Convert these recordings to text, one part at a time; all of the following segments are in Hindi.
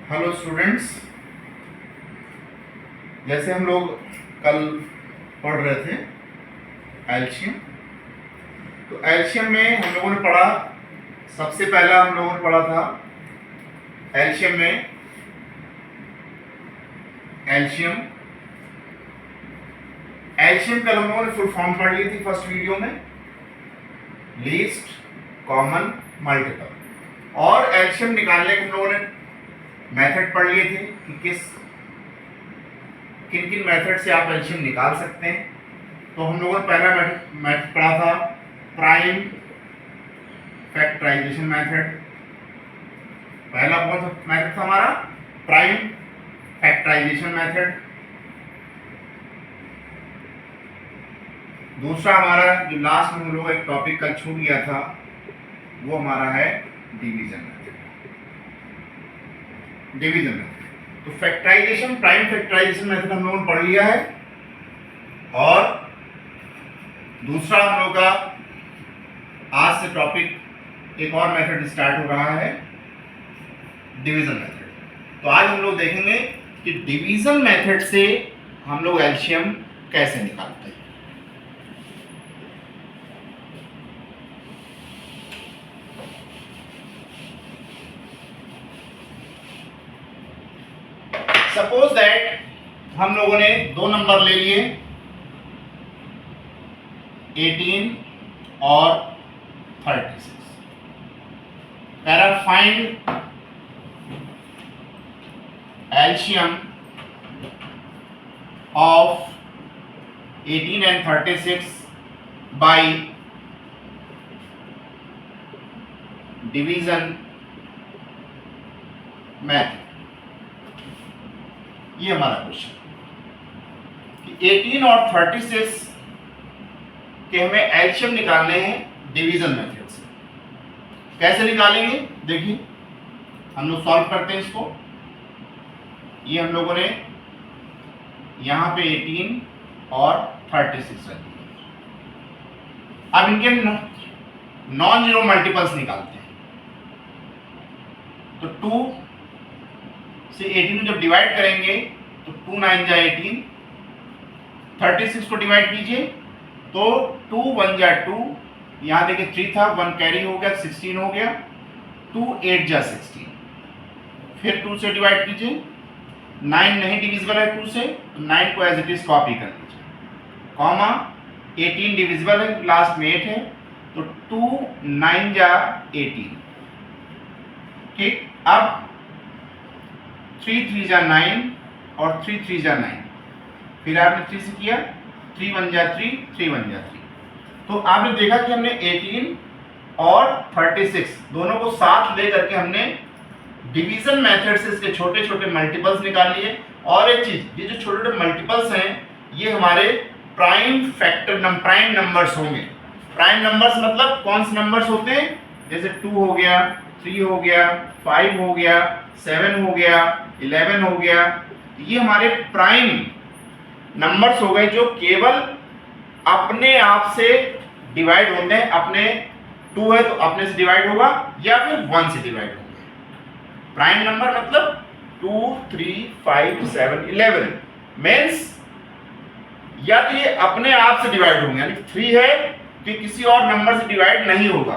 हेलो स्टूडेंट्स, जैसे हम लोग कल पढ़ रहे थे एल्शियम। तो एल्शियम में हम लोगों ने पढ़ा, सबसे पहला हम लोगों ने पढ़ा था एल्शियम में एल्शियम एल्शियम कल हम लोगों ने फुल फॉर्म पढ़ ली थी फर्स्ट वीडियो में, लीस्ट कॉमन मल्टीपल। और एल्शियम निकालने के हम लोगों ने मेथड पढ़ लिए थे कि किन किन मेथड से आप एल्शियम निकाल सकते हैं। तो हम लोगों ने पहला मेथड पढ़ा था प्राइम फैक्टराइजेशन मेथड। पहला मेथड था हमारा प्राइम फैक्टराइजेशन मेथड। दूसरा हमारा जो लास्ट में हम लोग एक टॉपिक कल छूट गया था वो हमारा है डिवीजन मेथड। तो फैक्टराइजेशन, प्राइम फैक्टराइजेशन मेथड हम लोगों ने पढ़ लिया है। और दूसरा हम लोग का आज से टॉपिक एक और मेथड स्टार्ट हो रहा है, डिवीजन मेथड। तो आज हम लोग देखेंगे कि डिवीजन मेथड से हम लोग एल्शियम कैसे निकालते हैं। सपोज दैट हम लोगों ने दो नंबर ले लिए 18 और 36। कह रहा फाइंड एल्शियम of 18 and 36 by division method. ये हमारा क्वेश्चन कि 18 और 36 के हमें एल्शियम निकालने हैं डिवीजन मेथड से। कैसे निकालेंगे देखिए, हम लोग सॉल्व करते हैं इसको। ये हम लोगों ने यहां पे 18 और 36 रख दिए। अब इनके नॉन जीरो मल्टीपल्स निकालते हैं। तो 2 से 18 जब डिवाइड करेंगे तो 2 9 जा 18, 36 को डिवाइड कीजिए तो 2 1 जा 2, यहाँ देखिए 3 था, 1 कैरी हो गया, 16 हो गया, 2 8 जा 16। फिर 2 से डिवाइड कीजिए, 9 नहीं डिविजिबल है 2 से, तो 9 को एज इट इज कॉपी कर लीजिए, कॉमा 18 डिविजिबल है, लास्ट में 8 है, तो 2 9 जा 18। ठीक, अब 3 3 जा 9 और 3 3 जा 9, फिर आपने 3 से किया, 3 1 जा 3, 3 1 जा 3। तो आपने देखा कि हमने 18 और 36 दोनों को साथ ले करके हमने डिवीजन मेथड से इसके छोटे छोटे मल्टीपल्स निकाल लिए। और एक चीज, ये जो छोटे छोटे मल्टीपल्स हैं ये हमारे प्राइम नंबर्स होंगे। प्राइम नंबर्स मतलब कौन से नंबर्स होते हैं, जैसे 2 हो गया, 3 हो गया, 5 हो गया, 7 हो गया, 11 हो गया। ये हमारे प्राइम नंबर्स हो गए जो केवल अपने आप से डिवाइड होते हैं। अपने 2 है तो अपने से डिवाइड होगा या फिर 1 से डिवाइड होगा। प्राइम नंबर मतलब 2 3 5 7 11 मीन्स या तो ये अपने आप से डिवाइड होंगे, यानी 3 है कि किसी और नंबर से डिवाइड नहीं होगा,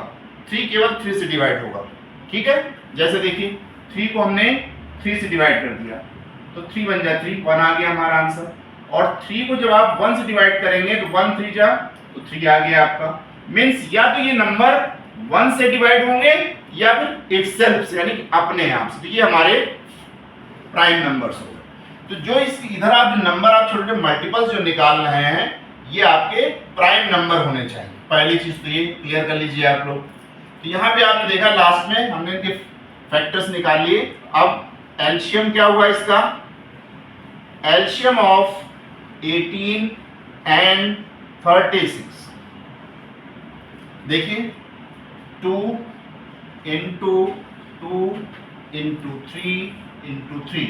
3 केवल 3 से डिवाइड होगा। ठीक है, जैसे देखिए 3 को हमने 3 से डिवाइड कर दिया तो 3 1 जा 3, 1 आ गया हमारा आंसर। और 3 को जब आप 1 से डिवाइड करेंगे तो 1 3 जा तो 3 आ गया आपका। मीन्स या तो ये नंबर 1 से डिवाइड होंगे या फिर इटसेल्फ से, यानी कि अपने आप से। तो ये हमारे प्राइम नंबर्स हो गए। तो जो इस इधर आप जो नंबर आप छोटे छोटे मल्टीपल्स जो निकाल रहे हैं ये आपके प्राइम नंबर होने चाहिए। पहली चीज तो ये क्लियर कर लीजिए आप लोग। तो यहाँ पे आपने देखा लास्ट में हमने इनके फैक्टर्स निकाल लिए। अब एल्शियम क्या हुआ इसका, एल्शियम ऑफ 18 एंड 36 देखिए 2 इंटू 2 इंटू 3 इंटू 3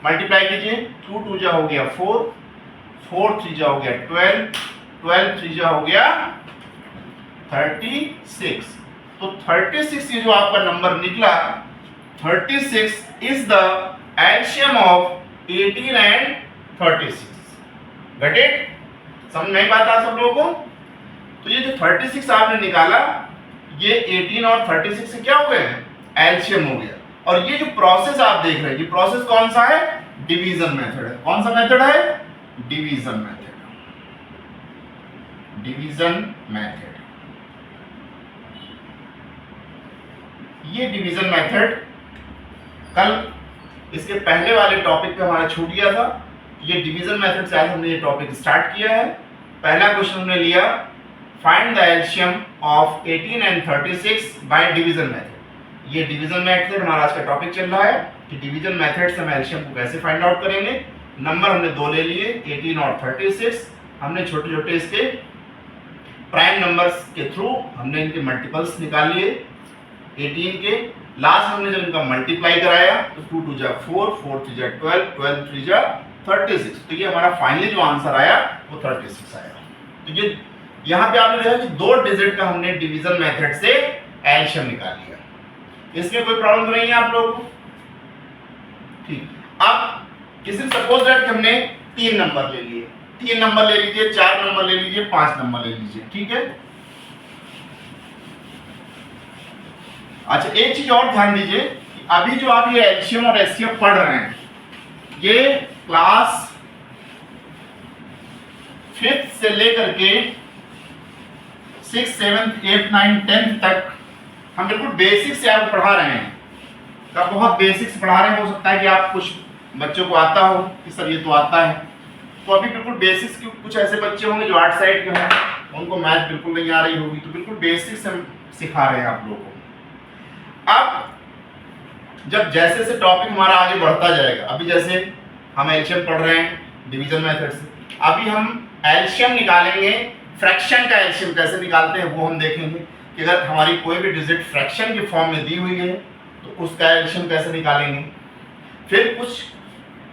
मल्टीप्लाई कीजिए, 2 2 जा हो गया 4, 4 3 जा हो गया 12, 12 3 जा हो गया 36। तो 36 ये जो आपका नंबर निकला 36 is the LCM of 18 and 36. Got it? समझ में बात आ सब लोगों को? तो ये जो 36 आपने निकाला, ये 18 और 36 से क्या हो गए? एलसीएम हो गया। और ये जो प्रोसेस आप देख रहे हैं, ये प्रोसेस कौन सा है? डिवीजन मेथड है। कौन सा मेथड है? Division method. Division method. ये डिवीजन मेथड कल इसके पहले वाले टॉपिक पे हमारा छूट गया था। ये डिवीजन मेथड से आज हमने ये टॉपिक स्टार्ट किया है। पहला क्वेश्चन हमने लिया, find the LCM of 18 and 36 by division method. ये डिवीजन मेथड हमारा आज का टॉपिक चल रहा है कि डिवीजन मेथड से हम एलसीएम को कैसे फाइंड आउट करेंगे। नंबर हमने दो ले लिए, 18 और 36। हमने छोटे छोटे इसके प्राइम नंबर्स के थ्रू हमने इनके मल्टीपल्स निकाल लिए 18 के। लास्ट हमने जब इनका मल्टीप्लाई कराया तो 2 2 जा 4, 4 3 जा 12, 12 3 जा 36। तो ये हमारा फाइनली जो आंसर आया वो 36 आया। तो ये यहाँ पे आपने देखा कि 2 डिजिट का हमने डिवीजन मेथड से एलसीएम निकाल लिया। इसमें कोई प्रॉब्लम तो नहीं है आप लोगों को? ठीक। अब किसी सपोज दैट हमने 3 नंबर ले लिए, 3 नंबर ले लीजिए, 4 नंबर ले लीजिए, 5 नंबर ले लीजिए, ठीक है। अच्छा, एक चीज और ध्यान दीजिए कि अभी जो आप ये एलसीएम और एचसीएफ पढ़ रहे हैं, ये क्लास 5th से लेकर के 6th 7th 8th 9th 10th तक हम बिल्कुल बेसिक से आपको पढ़ा रहे हैं। तो बहुत बेसिक से पढ़ा रहे हैं। हो सकता है कि आप कुछ बच्चों को आता हो कि सर ये तो आता है, तो अभी बिल्कुल बेसिक्स के कुछ ऐसे बच्चे होंगे जो 8 साइड के हैं, उनको मैथ बिल्कुल नहीं आ रही होगी, तो बिल्कुल बेसिक से हम सिखा रहे हैं आप लोगों को। अब जब जैसे से टॉपिक हमारा आगे बढ़ता जाएगा, अभी जैसे हम एलसीएम पढ़ रहे हैं डिवीजन मेथड से, अभी हम एलसीएम निकालेंगे। फ्रैक्शन का एलसीएम कैसे निकालते हैं वो हम देखेंगे कि अगर हमारी कोई भी डिजिट फ्रैक्शन की फॉर्म में दी हुई है तो उसका एलसीएम कैसे निकालेंगे। फिर कुछ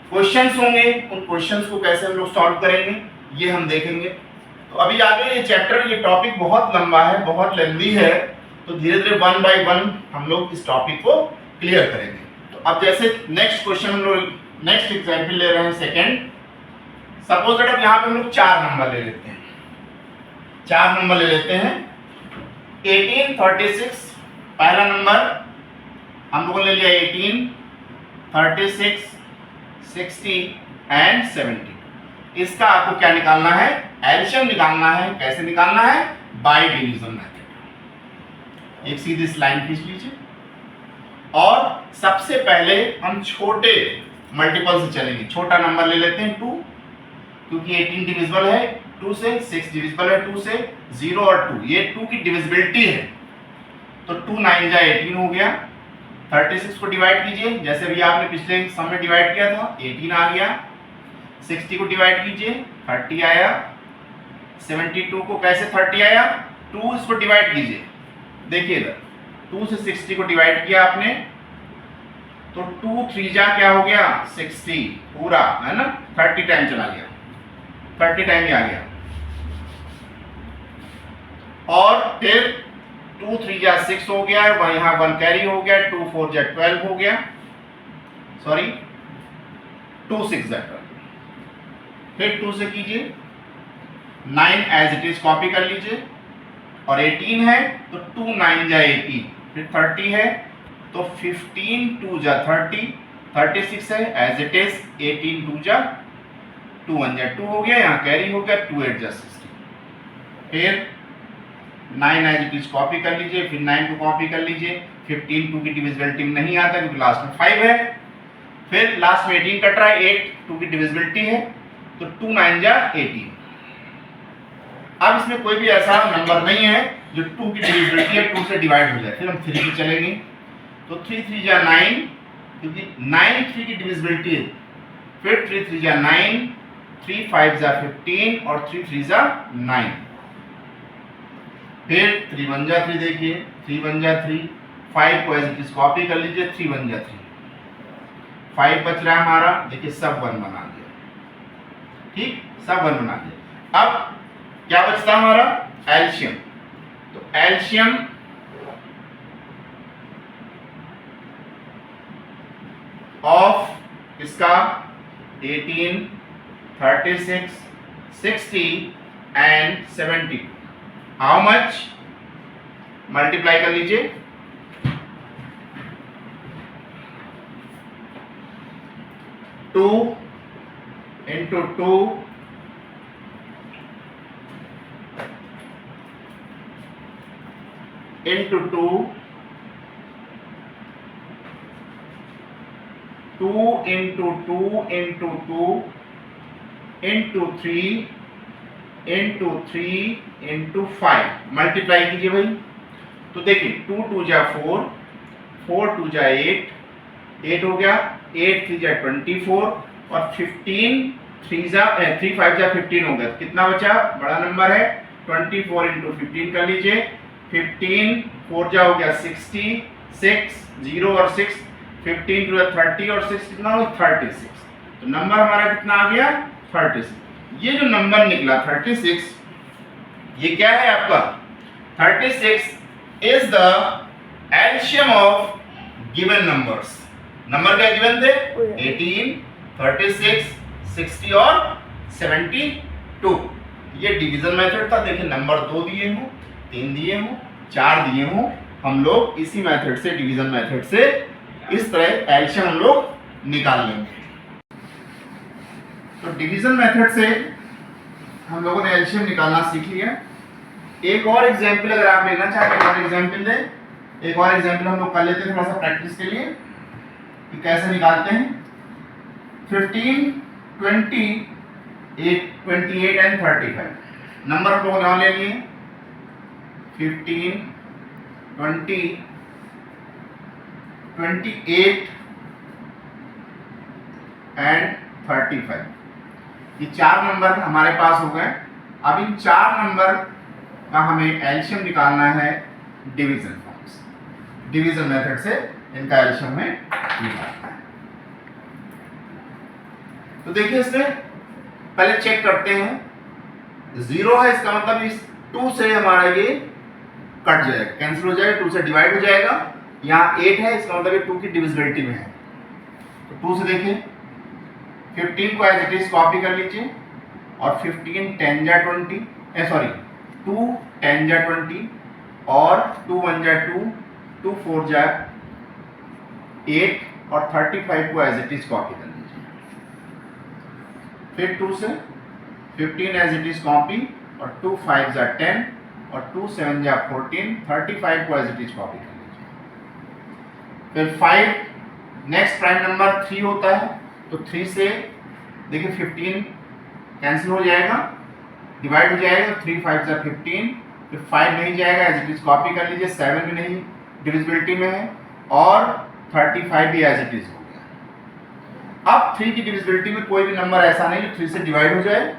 क्वेश्चंस होंगे, उन क्वेश्चंस को कैसे हम लोग सॉल्व करेंगे ये हम देखेंगे। तो अभी आगे ये चैप्टर, ये टॉपिक बहुत लंबा है, बहुत लेंथी है, तो धीरे धीरे 1 बाय 1 हम लोग इस टॉपिक को क्लियर करेंगे। तो अब जैसे नेक्स्ट क्वेश्चन हम लोग नेक्स्ट एग्जांपल ले रहे हैं सेकंड। सपोज दैट अब यहाँ पे हम लोग 4 नंबर ले लेते हैं, 4 नंबर ले लेते हैं। 18 36 पहला नंबर हम लोगों ने ले लिया, 18 36 60 एंड 70। इसका आपको क्या निकालना है? एलसीएम निकालना है। कैसे निकालना है? Bye division method. एक सीधी लाइन खींच लीजिए और सबसे पहले हम छोटे मल्टीपल से चलेंगे। छोटा नंबर ले लेते हैं 2, क्योंकि 18 डिविजिबल है 2 से, 6 डिविजिबल है 2 से, 0 और 2 ये 2 की डिविजिबिलिटी है। तो 2 9 जा 18 हो गया। 36 को डिवाइड कीजिए, जैसे भी आपने पिछले सम में डिवाइड किया था, 18 आ गया। 60 को डिवाइड कीजिए, 30 आया। 72 को कैसे 30 आया? 2 इसको डिवाइड कीजिए, देखिए इधर 2 से 60 को डिवाइड किया आपने, तो 2 3 जा क्या हो गया? 60 पूरा, है ना। 30 टाइम चला गया, 30 टाइम ही आ गया। और फिर 2 3 जा 6 हो गया, यहाँ 1 कैरी हो गया। 2 4 जा 12 हो गया, सॉरी 2 6 जा 12। फिर 2 से कीजिए, 9 एज इट इज कॉपी कर लीजिए, और 18 है तो 2 9 जा 18। फिर 30 है तो 15 2 जा 30, 36 है एज इट इज, 18 2 जा 2 1 जा 2 हो गया, यहाँ कैरी हो गया, 2 8 जा 60। फिर 9 एज इट इज कॉपी कर लीजिए, फिर 9 को कॉपी कर लीजिए। 15 2 की डिविजिबिलिटी में नहीं आता क्योंकि लास्ट में 5 है। फिर लास्ट में 18 कट रहा है, 8 2 की डिविजिबिलिटी है, तो 2 9 जा 18। अब इसमें कोई भी ऐसा नंबर नहीं है जो 2 की डिविजिबिलिटी है 2 से डिवाइड हो जाए। फिर हम 3 पे चलेंगे, तो 3 3 जा 9, क्योंकि 9 3 की डिविजिबिलिटी है। फिर 3 3 जा 9, 3 5 जा 15 और 3 3 जा 9। फिर 3 1 जा 3, देखिए 3 1 जा 3, 5 को एज इट इज कॉपी कर लीजिए, 3 1 जा 3, 5 बच रहा है हमारा, देखिए सब 1 बना दिया, ठीक, सब 1 बना दिया। अब क्या बचता हमारा? एलसीएम। तो एलसीएम ऑफ किसका 18, 36, 60 एंड 70 हाउ मच मल्टीप्लाई कर लीजिए 2 into 2 into 2 2 into 2 into 2 into 3 into 3 into 5 multiply कीजिए भाई। तो देखिए 2 2 जा 4, 4 2 जा 8, 8 हो गया, 8 3 जा 24 और 15 3 जा 3 5 जा 15 हो गया। कितना बचा? बड़ा नंबर है 24 into 15 कर लीजिए। 15 4 जा हो गया 60, 6 0 और 6 15 टू 30 और 6 कितना हो 36। तो नंबर हमारा कितना आ गया 36। ये जो नंबर निकला 36 ये क्या है आपका 36 is the LCM of given numbers. Number क्या गिवन थे 18, 36, 60 और 72। ये डिवीजन मेथड था। देखिए नंबर 2 दिए हो, 3 दिए हो, 4 दिए हो, हम लोग इसी मेथड से डिवीजन मेथड से इस तरह एलसीएम हम लोग निकाल लेंगे। तो डिवीजन मेथड से हम लोगों ने एलसीएम निकालना सीख लिया। एक और एग्जांपल अगर आप लेना चाहते हैं, और एग्जांपल दें, एक और एग्जांपल हम लोग कर लेते हैं थोड़ा सा प्रैक्टिस के लिए कि कैसे निकालते हैं। 15, 20, 28 एंड 35 नंबर हम लोगों ने ले लिए 15, 20, 28 एंड 35 ये 4 नंबर हमारे पास हो गए। अब इन 4 नंबर का हमें एलसीएम निकालना है डिवीजन फॉर्म से। डिवीजन मेथड से इनका एलसीएम में निकालना है। तो देखिए इसमें पहले चेक करते हैं। 0 है इसका मतलब इस 2 से हमारा ये कट जाएगा, कैंसिल हो जाएगा, 2 से डिवाइड हो जाएगा। यहाँ 8 है इसका मतलब ये 2 की डिविजिबिलिटी में है। तो 2 से देखिए 15 को एज इट इज कॉपी कर लीजिए और 15 10 जा 20 सॉरी 2 10 जा 20 और 2 1 जा 2, 2 4 जा 8 और 35 को एज इट इज कॉपी कर लीजिए। फिर 2 से 15 एज इट इज कॉपी और 2 5 जा 10 और 2 7 जा 14, 35 को एज इट इज कॉपी कर लीजिए। फिर 5 नेक्स्ट प्राइम नंबर 3 होता है तो 3 से देखिए 15 कैंसिल हो जाएगा, डिवाइड हो जाएगा, तो 3 5 जा 15, फिर 5 नहीं जाएगा एज इट इज कॉपी कर लीजिए, 7 भी नहीं डिविजिबिलिटी में है और 35 भी एज इट इज हो गया। अब 3 की डिविजिबिलिटी में कोई भी नंबर ऐसा नहीं जो 3 से डिवाइड हो जाए।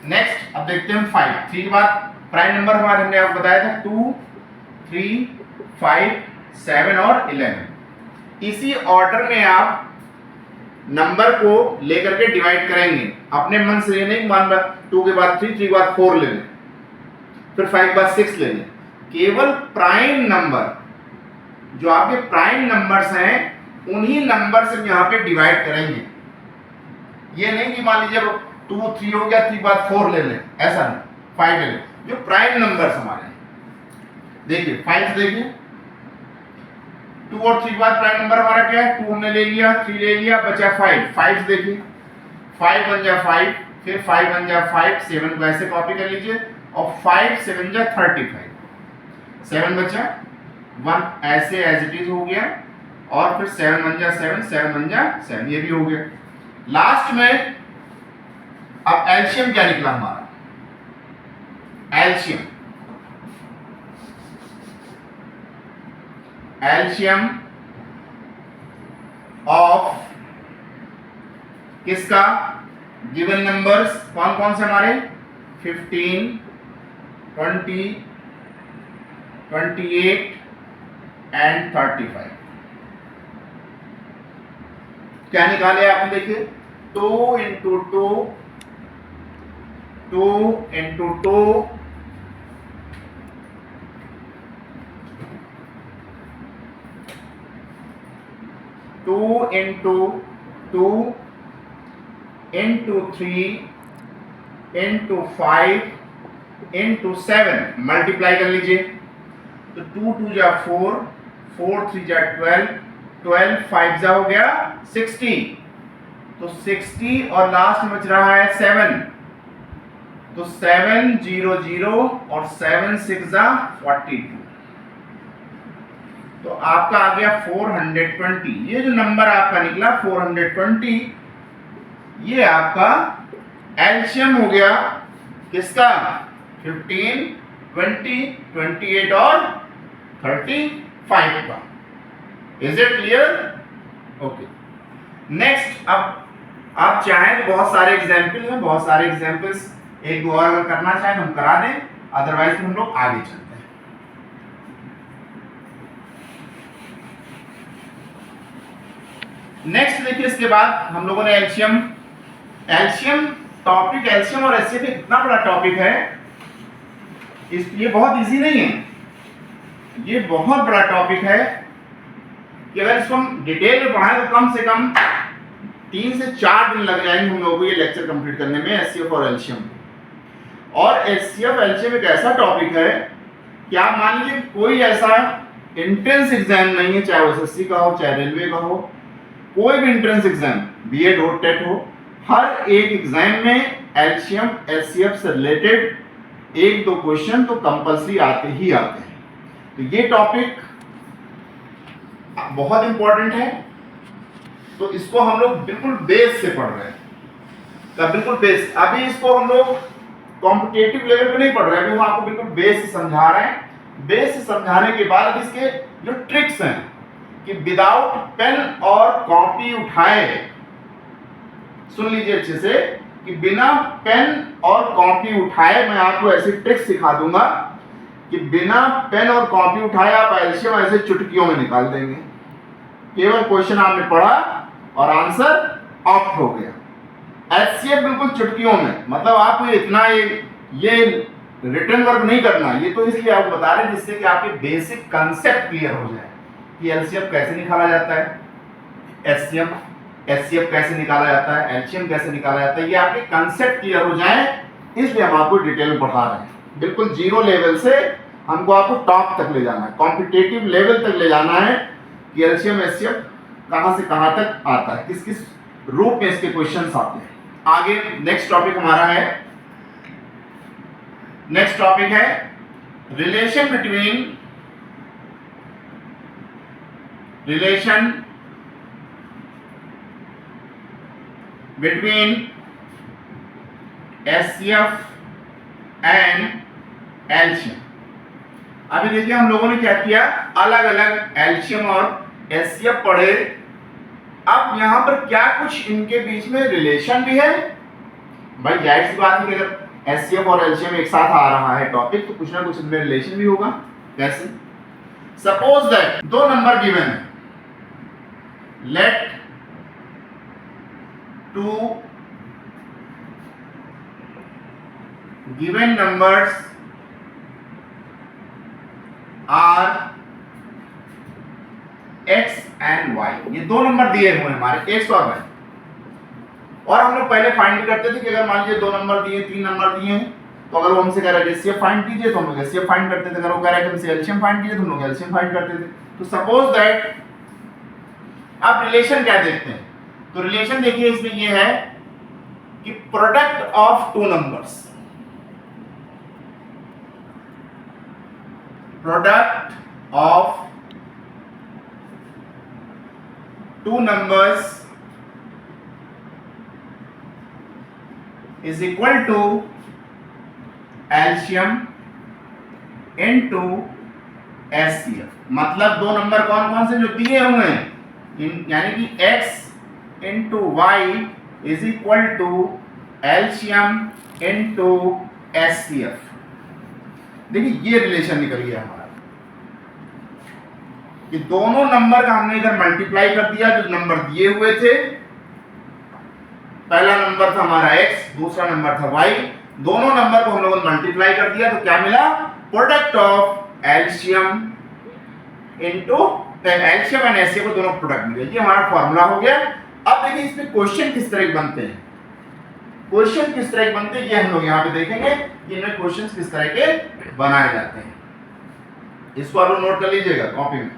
नेक्स्ट अब देखते हैं हम 5। 3 के बाद प्राइम नंबर हमारे हमने आपको बताया था 2, 3, 5, 7 और 11। इसी ऑर्डर में आप नंबर को लेकर के डिवाइड करेंगे। अपने मन से ये नहीं मान रहा 2 के बाद 3, 3 के बाद 4 ले लें, फिर 5 के बाद 6 ले लें। केवल प्राइम नंबर जो आपके प्राइम नंबर्स हैं उन्हीं नंबर से यहाँ पे डिवाइड करेंगे। ये नहीं कि मान लीजिए 2 3 हो गया 3 के बाद 4 ले लें, ऐसा नहीं, 5 ले लें। जो प्राइम नंबर्स हमारे देखिए 5 देखिए 2 और 3 के बाद प्राइम नंबर हमारा क्या है 2 हमने ले लिया, 3 ले लिया, बचा 5। 5 देखिए 5 1 जा 5, फिर 5 1 जा 5, 7 को ऐसे कॉपी कर लीजिए और 5 7 जा 35, 7 बचा, 1 ऐसे एज इट इज हो गया और फिर 7 1 जा 7, 7 1 जा 7 ये भी हो गया। लास्ट में अब एलसीएम क्या निकला हमारा एलसीएम ऑफ किसका गिवन नंबर्स कौन कौन से हमारे 15 20 28 एंड 35 क्या निकाले आपने देखिए 2 into 2 2 into 2 2 2 into 2 into 3 into 5 into 7 multiply कर लीजिए। तो 2 2 जा 4, 4 3 जा 12, 12 5 जा हो गया 60। तो 60 और लास्ट में बच रहा है 7। तो 7 0 0 और 7 6 जा 42। तो आपका आ गया 420। ये जो नंबर आपका निकला 420, ये आपका एलसीएम हो गया किसका? 15, 20, 28 और 35 का। Is it clear? Okay. Next, अब आप चाहें तो बहुत सारे एग्जाम्पल हैं, बहुत सारे एग्जाम्पल्स एक दो और अगर करना चाहें तो हम करा दें, अदरवाइज हम लोग आगे चलते हैं। नेक्स्ट देखिए, इसके बाद हम लोगों ने एलसीएम टॉपिक, एलसीएम और एचसीएफ इतना बड़ा टॉपिक है, ये बहुत इजी नहीं है, ये बहुत बड़ा टॉपिक है कि अगर इसको हम डिटेल में पढ़ाएं तो कम से कम 3 से 4 दिन लग जाएंगे हम लोगों को ये लेक्चर कंप्लीट करने में, एचसीएफ और एलसीएम। और एचसीएफ एलसीएम एक ऐसा टॉपिक है कि आप मान लीजिए कोई ऐसा एंट्रेंस एग्जाम नहीं है, चाहे वो एसएससी का हो, चाहे रेलवे का हो, कोई भी एंट्रेंस एग्जाम, बीएड हो, टेट हो, हर एक एग्जाम में एलसीएम एचसीएफ से रिलेटेड 1-2 क्वेश्चन तो कंपल्सरी आते ही आते हैं। तो ये टॉपिक बहुत इंपॉर्टेंट है, तो इसको हम लोग बिल्कुल बेस से पढ़ रहे हैं। तो बिल्कुल बेस, अभी इसको हम लोग कॉम्पिटिटिव लेवल पे नहीं पढ़ रहे हैं, अभी हम आपको बिल्कुल बेस से समझा रहे हैं। बेस से समझाने के बाद इसके जो ट्रिक्स हैं कि विदाउट पेन और कॉपी उठाए, सुन लीजिए अच्छे से, कि बिना पेन और कॉपी उठाए मैं आपको ऐसी ट्रिक्स सिखा दूंगा कि बिना पेन और कॉपी उठाए आप एलसीएम ऐसे चुटकियों में निकाल देंगे। केवल क्वेश्चन आपने पढ़ा और आंसर ऑप्ट हो गया। एचसीएफ बिल्कुल चुटकियों में, मतलब आपको इतना ये रिटर्न वर्क नहीं करना, ये तो इसलिए आपको बता रहे हैं जिससे कि आपके बेसिक कंसेप्ट क्लियर हो जाए कि एलसीएम कैसे निकाला जाता है, एचसीएफ कैसे निकाला जाता है, एलसीएम कैसे निकाला जाता है, ये आपके कंसेप्ट क्लियर हो जाए, इसलिए हम आपको डिटेल में पढ़ा रहे हैं। बिल्कुल जीरो लेवल से हमको आपको टॉप तक ले जाना है, कॉम्पिटिटिव लेवल तक ले जाना है कि एलसीएम एचसीएफ कहां से कहां तक आता है, किस किस रूप में इसके क्वेश्चंस आते हैं। आगे नेक्स्ट टॉपिक हमारा है, नेक्स्ट टॉपिक है relation between HCF and LCM. अभी देखिए हम लोगों ने क्या किया, अलग अलग एलसीएम और एचसीएफ पढ़े। अब यहां पर क्या कुछ इनके बीच में रिलेशन भी है? भाई जाहिर सी बात है कि अगर एचसीएफ और एलसीएम एक साथ आ रहा है टॉपिक, तो कुछ ना कुछ इनमें रिलेशन भी होगा। कैसे? सपोज दैट 2 नंबर गिवन है, let 2 given numbers are x and y। ये 2 नंबर दिए हुए हैं हमारे, x और y, और हम लोग पहले फाइंड करते थे कि अगर मान लीजिए 2 नंबर दिए, 3 नंबर दिए हैं, तो अगर वो हमसे कह रहा है एचसीएफ फाइंड कीजिए तो हम लोग एचसीएफ फाइंड करते थे, अगर वो कह रहा है कि हमसे एलसीएम फाइंड कीजिए तो हम लोग एलसीएम फाइंड करते थे। तो सपोज दैट आप रिलेशन क्या देखते हैं, तो रिलेशन देखिए इसमें ये है कि product of 2 numbers, product of 2 numbers is equal to LCM into HCF। मतलब 2 नंबर कौन कौन से जो दिए हुए हैं, यानी कि x into y is equal to LCM into HCF। देखिए ये रिलेशन निकल गया हमारा कि दोनों नंबर का हमने इधर मल्टीप्लाई कर दिया, जो नंबर दिए हुए थे, पहला नंबर था हमारा x, दूसरा नंबर था y, दोनों नंबर को हम लोगों ने मल्टीप्लाई कर दिया, तो क्या मिला? प्रोडक्ट ऑफ एलसीएम इनटू तो एलसीएम एंड एचसीएफ को दोनों प्रोडक्ट मिले, ये हमारा फॉर्मूला हो गया। अब देखिए इसमें क्वेश्चन किस तरह के बनते हैं, क्वेश्चन किस तरह के बनते हैं ये हम लोग यहाँ पे देखेंगे कि इनमें क्वेश्चन किस तरह के बनाए जाते हैं। इसको आप लोग नोट कर लीजिएगा कॉपी में।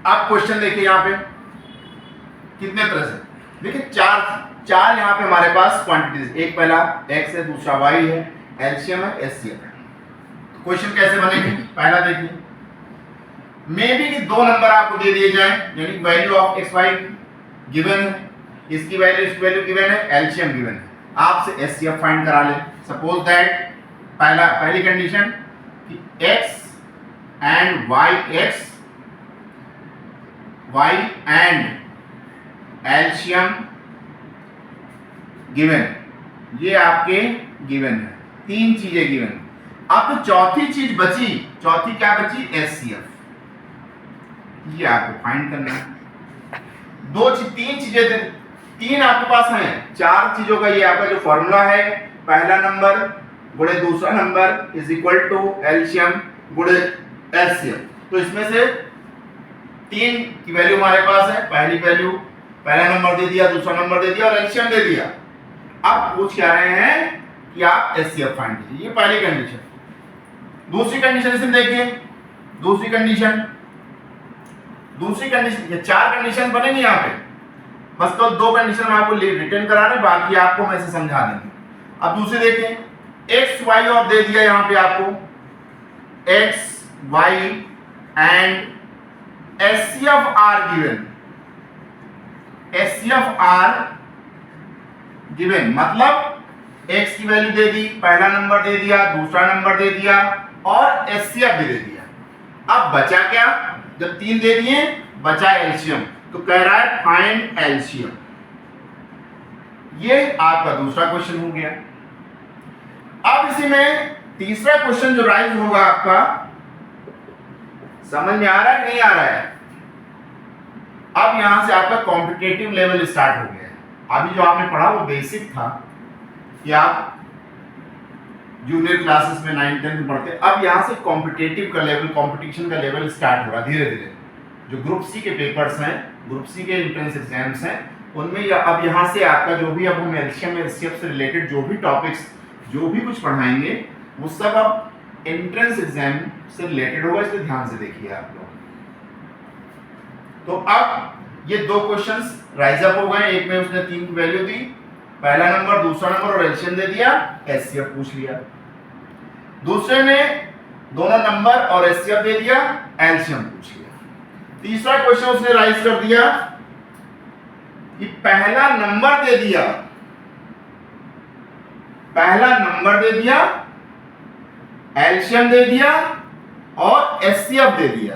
आप क्वेश्चन देखिए यहाँ पे कितने तरह से, देखिए चार यहाँ पे हमारे पास क्वांटिटीज, एक पहला x है, दूसरा y है, एलसीएम है, एचसीएफ है। क्वेश्चन कैसे बनेंगे, पहला देखिए, मे बी कि दो नंबर आपको दे दिए जाए, यानी value of x y given है, इसकी वैल्यू गिवन है, एलसीएम गिवन है, आपसे एचसीएफ फाइंड करा ले। सपोज दैट पहली कंडीशन कि x and y and LCM given, ये आपके गिवन है, तीन चीजें गिवन। अब तो चौथी चीज बची, चौथी क्या बची, एचसीएफ, ये आपको फाइंड करना है। तीन आपके पास हैं, चार चीजों का ये आपका जो फॉर्मूला है, पहला नंबर गुणे दूसरा number is equal to LCM गुणे एचसीएफ। तो इसमें से तीन की वैल्यू हमारे पास है, पहली वैल्यू पहला नंबर दे दिया, दूसरा नंबर दे दिया और एलसीएम दे दिया। अब पूछ क्या रहे हैं कि आप एचसीएफ फाइंड कीजिए, ये पहली कंडीशन। दूसरी कंडीशन इसमें देखिए, दूसरी कंडीशन, ये चार कंडीशन बनेंगे यहाँ पे, बस तो दो कंडीशन आपको रिटर्न करा रहे, बाकी आपको मैं से समझा देंगे। अब दूसरी देखिए, एक्स वाई और दे दिया यहाँ पे आपको, x y and HCF are given, HCF are given मतलब एक्स की वैल्यू दे दी, पहला नंबर दे दिया, दूसरा नंबर दे दिया और एचसीएफ भी दे दिया। अब बचा क्या, जब तीन दे दिए बचा एलसीएम, तो कह रहा है फाइंड एलसीएम। ये आपका दूसरा क्वेश्चन हो गया। अब इसी में तीसरा क्वेश्चन जो राइज होगा आपका, समझ में आ रहा है कि नहीं आ रहा है। अब यहां से आपका कॉम्पिटिटिव लेवल स्टार्ट हो गया है। अभी जो आपने पढ़ा वो बेसिक था कि आप जूनियर क्लासेस में 9th 10th में पढ़ते, अब यहां से कॉम्पिटिटिव का लेवल, कंपटीशन का लेवल स्टार्ट हो रहा धीरे धीरे। जो ग्रुप सी के पेपर्स हैं, ग्रुप सी के एंट्रेंस एग्जाम्स हैं, उनमें अब यहाँ से आपका जो भी अब हम एलसीएम एचसीएफ से रिलेटेड जो भी टॉपिक्स, जो भी कुछ पढ़ाएंगे वो सब अब एंट्रेंस एग्जाम से रिलेटेड होगा, इसलिए ध्यान से देखिए आप लोग। तो अब ये दो क्वेश्चंस राइज अप हो गए, एक में उसने 3 की वैल्यू दी, पहला नंबर, दूसरा नंबर और एलसीएम दे दिया, एचसीएफ पूछ लिया। दूसरे में दोनों नंबर और एचसीएफ दे दिया, एलसीएम पूछ लिया। तीसरा क्वेश्चन उसने राइज कर दिया कि पहला नंबर दे दिया, एलसीएम दे दिया और एचसीएफ दे दिया।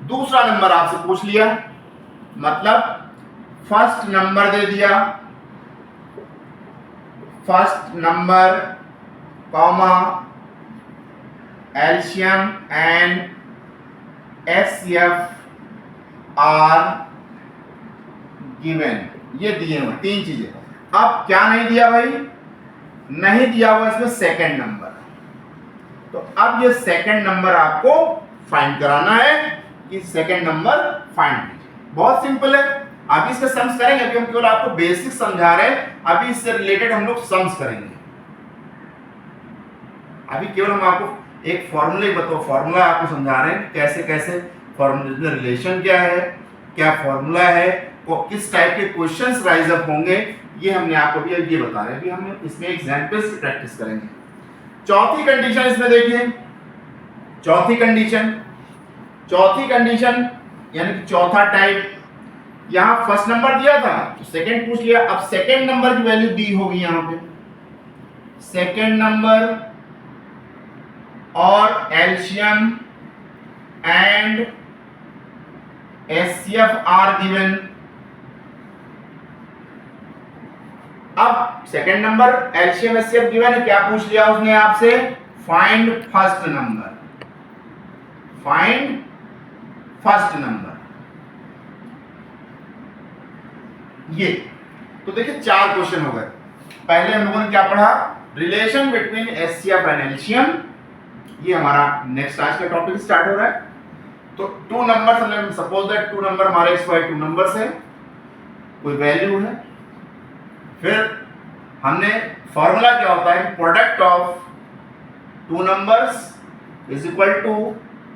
दूसरा नंबर आपसे पूछ लिया, मतलब फर्स्ट नंबर दे दिया, first number comma LCM and HCF are given, ये दिए हुए तीन चीजें। अब क्या नहीं दिया भाई, नहीं दिया हुआ इसमें सेकंड नंबर। तो अब ये सेकंड नंबर आपको फाइंड कराना है कि सेकंड नंबर फाइंड कीजिए। बहुत सिंपल है, अभी इसके सम्स करेंगे, अभी हम केवल आपको बेसिक समझा रहे हैं, अभी इससे रिलेटेड हम लोग सम्स करेंगे। अभी केवल हम आपको एक फॉर्मूला ही बताओ, फॉर्मूला आपको समझा रहे हैं कैसे कैसे फॉर्मूला, रिलेशन क्या है, क्या फॉर्मूला है, और किस टाइप के क्वेश्चंस राइज अप होंगे, ये हमने आपको भी ये बता रहे हैं। अभी हम इसमें एग्जांपल्स की प्रैक्टिस करेंगे। चौथी कंडीशन इसमें देखिए, चौथी कंडीशन यानी कि चौथा टाइप, यहां फर्स्ट नंबर दिया था तो सेकंड पूछ लिया। अब सेकंड नंबर की वैल्यू दी होगी यहां पे, सेकंड नंबर और LCM and HCF are given. अब second number LCM HCF given है, क्या पूछ लिया उसने आपसे, find first number, find first number. ये तो देखिए 4 क्वेश्चन हो गए। पहले हम लोगों ने क्या पढ़ा, relation between HCF and LCM, ये हमारा नेक्स्ट आज का टॉपिक स्टार्ट हो रहा है। तो two number, suppose that two number हमारे एक्स वाई टू नंबर्स है, कोई वैल्यू है, फिर हमने फॉर्मूला क्या होता है, product of two numbers is equal to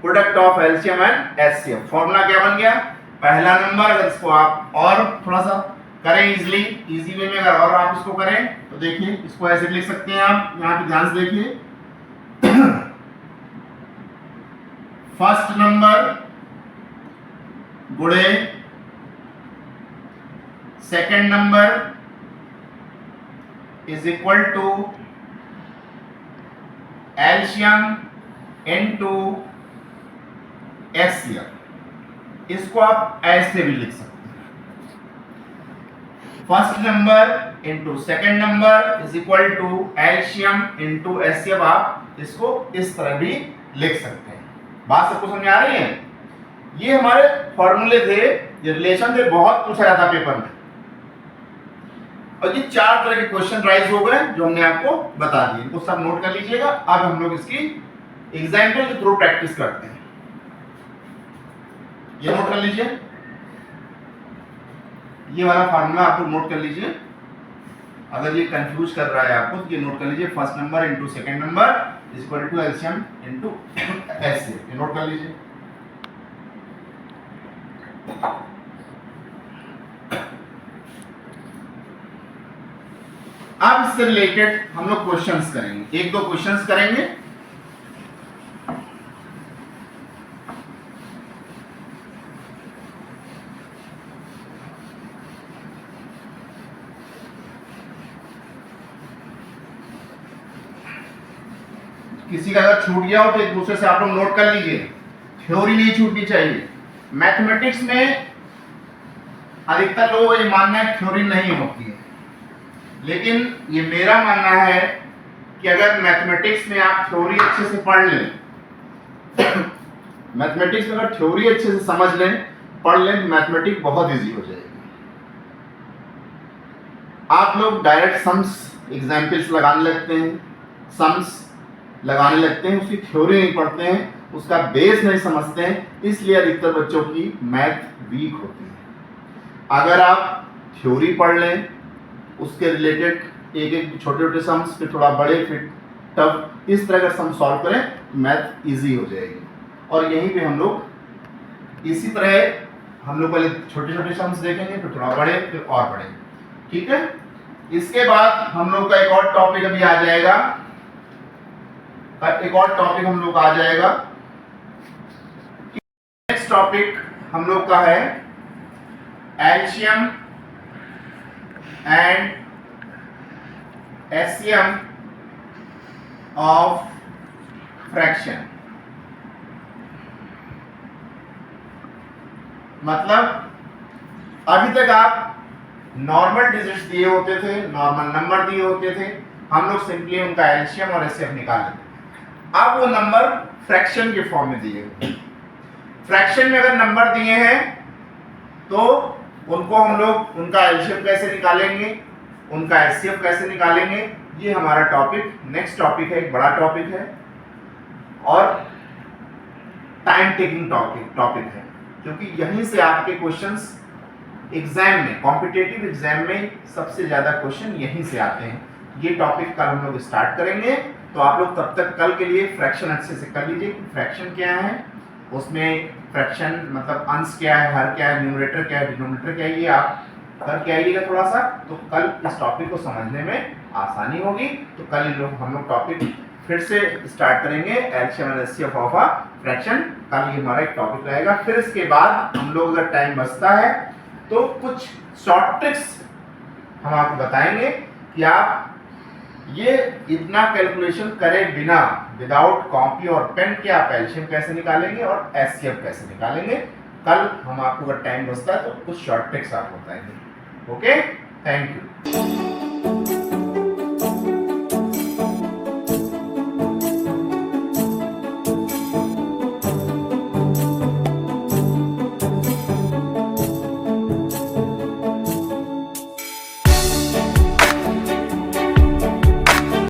product of LCM and HCF. Formula क्या बन गया, पहला नंबर, अगर इसको आप और थोड़ा सा करें इजी वे में, अगर और आप इसको करें तो देखिए इसको ऐसे लिख सकते हैं आप, यहाँ पे ध्यान से देखिए फर्स्ट नंबर गुणे second number is equal to LCM into HCF. इसको आप ऐसे भी लिख सकते हैं, first number into second number is equal to LCM into HCF. आप इसको इस तरह भी लिख सकते हैं। बात सबको समझ आ रही है? ये हमारे फॉर्मूले थे, ये रिलेशन थे, बहुत पूछा जाता पेपर में। और ये चार तरह के क्वेश्चन राइज हो गए जो हमने आपको बता दिए, इनको सब नोट कर लीजिएगा। अब हम लोग इसकी एग्जाम्पल के थ्रू प्रैक्टिस करते हैं। ये नोट कर लीजिए, ये वाला फार्मूला आप लोग नोट कर लीजिए। अगर ये कंफ्यूज कर रहा है आपको तो ये नोट कर लीजिए, first number into second number is equal to LCM into HCF. ये नोट कर लीजिए। अब इससे रिलेटेड हम लोग क्वेश्चंस करेंगे, एक दो क्वेश्चंस करेंगे। किसी का अगर छूट गया हो तो एक दूसरे से आप लोग नोट कर लीजिए, थ्योरी नहीं छूटनी चाहिए। मैथमेटिक्स में अधिकतर लोगों का ये मानना है थ्योरी नहीं होती है, लेकिन ये मेरा मानना है कि अगर मैथमेटिक्स में आप थ्योरी अच्छे से पढ़ लें, मैथमेटिक्स में अगर थ्योरी अच्छे से समझ लें, पढ़ लें, मैथमेटिक्स बहुत इजी हो जाएगी। आप लोग डायरेक्ट सम्स एग्जाम्पल्स लगाने लगते हैं, सम्स लगाने लगते हैं, उसकी थ्योरी नहीं पढ़ते हैं, उसका बेस नहीं समझते हैं, इसलिए अधिकतर बच्चों की मैथ वीक होती है। अगर आप थ्योरी पढ़ लें, उसके रिलेटेड एक एक छोटे छोटे सम्स, फिर थोड़ा बड़े, फिर टफ, इस तरह का सम सॉल्व करें तो मैथ इजी हो जाएगी। और यहीं पे हम लोग इसी तरह हम लोग पहले छोटे छोटे सम्स देखेंगे, फिर थोड़ा बड़े, फिर और बड़े, ठीक है। इसके बाद हम लोग का एक और टॉपिक अभी आ जाएगा, एक और टॉपिक हम लोग आ जाएगा। नेक्स्ट टॉपिक हम लोग का है LCM and HCM of fraction. मतलब अभी तक आप नॉर्मल डिजिट्स दिए होते थे, नॉर्मल नंबर दिए होते थे, हम लोग सिंपली उनका एलसीएम और एचसीएफ निकाल लेते थे। अब वो नंबर फ्रैक्शन के फॉर्म में दिए हुए। फ्रैक्शन में अगर नंबर दिए हैं तो उनको हम लोग उनका एलसीएम कैसे निकालेंगे, उनका एचसीएफ कैसे निकालेंगे, ये हमारा टॉपिक नेक्स्ट टॉपिक है, एक बड़ा टॉपिक है और टाइम टेकिंग टॉपिक है, क्योंकि यहीं से आपके क्वेश्चंस एग्जाम में, कॉम्पिटिटिव एग्जाम में सबसे ज्यादा क्वेश्चन यहीं से आते हैं। ये टॉपिक कल हम लोग स्टार्ट करेंगे, तो आप लोग तब तक कल के लिए फ्रैक्शन अच्छे से कर लीजिए कि फ्रैक्शन क्या है, उसमें फ्रैक्शन मतलब अंश क्या है, हर क्या है, न्यूमरेटर क्या है, डिनोमिनेटर क्या है, ये आप करके आइएगा थोड़ा सा, तो कल इस टॉपिक को समझने में आसानी होगी। तो कल हम लोग टॉपिक फिर से स्टार्ट करेंगे, LCM and HCF of a fraction. कल ये हमारा एक टॉपिक रहेगा। फिर इसके बाद हम लोग अगर टाइम बचता है तो कुछ शॉर्ट ट्रिक्स हम आपको बताएंगे कि आप ये इतना कैलकुलेशन करे बिना, विदाउट कॉपी और पेन के आप एलसीएम कैसे निकालेंगे और एचसीएफ कैसे निकालेंगे। कल हम आपको अगर टाइम बचता है तो कुछ शॉर्ट ट्रिक्स आपको बताएंगे। Okay, thank you.